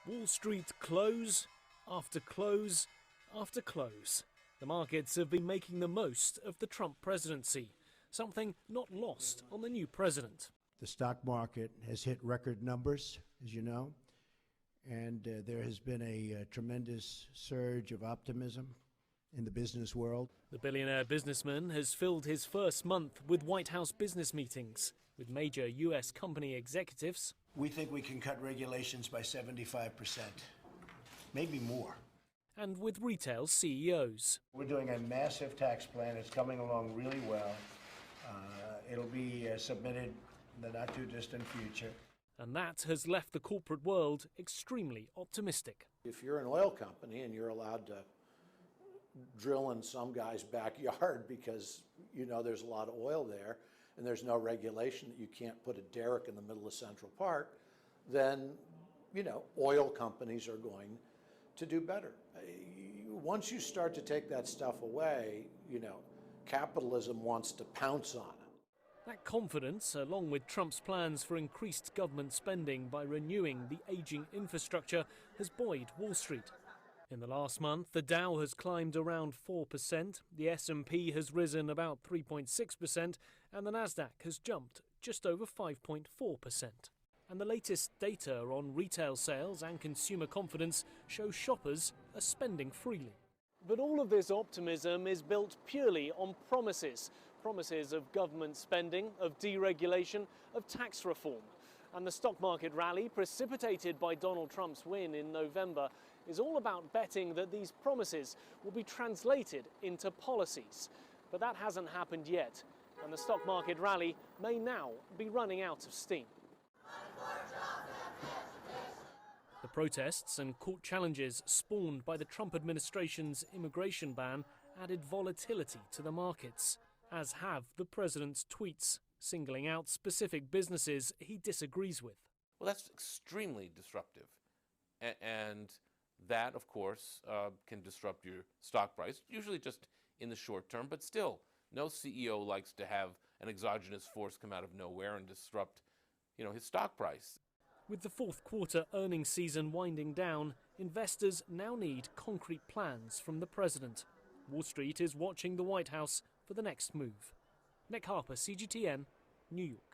Wall Street close after close after close. The markets have been making the most of the Trump presidency, something not lost on the new president. The stock market has hit record numbers, as you know, and there has been a tremendous surge of optimism in the business world. The billionaire businessman has filled his first month with White House business meetings with major U.S. company executives. We think we can cut regulations by 75%, maybe more. And with retail CEOs. We're doing a massive tax plan. It's coming along really well. It'll be submitted in the not too distant future. And that has left the corporate world extremely optimistic. If you're an oil company and you're allowed to drill in some guy's backyard because you know there's a lot of oil there and there's no regulation that you can't put a derrick in the middle of Central Park, then, oil companies are going to do better. Once you start to take that stuff away, capitalism wants to pounce on it. That confidence, along with Trump's plans for increased government spending by renewing the aging infrastructure, has buoyed Wall Street. In the last month, the Dow has climbed around 4%, the S&P has risen about 3.6%, and the Nasdaq has jumped just over 5.4%. And the latest data on retail sales and consumer confidence shows shoppers are spending freely. But all of this optimism is built purely on promises. Promises of government spending, of deregulation, of tax reform. And the stock market rally, precipitated by Donald Trump's win in November, is all about betting that these promises will be translated into policies. But that hasn't happened yet, and the stock market rally may now be running out of steam. The protests and court challenges spawned by the Trump administration's immigration ban added volatility to the markets, as have the president's tweets, singling out specific businesses he disagrees with. Well, that's extremely disruptive. And that, of course, can disrupt your stock price, usually just in the short term, but still, no CEO likes to have an exogenous force come out of nowhere and disrupt, his stock price. With the fourth quarter earnings season winding down, investors now need concrete plans from the president. Wall Street is watching the White House for the next move. Harper, CGTN, New York.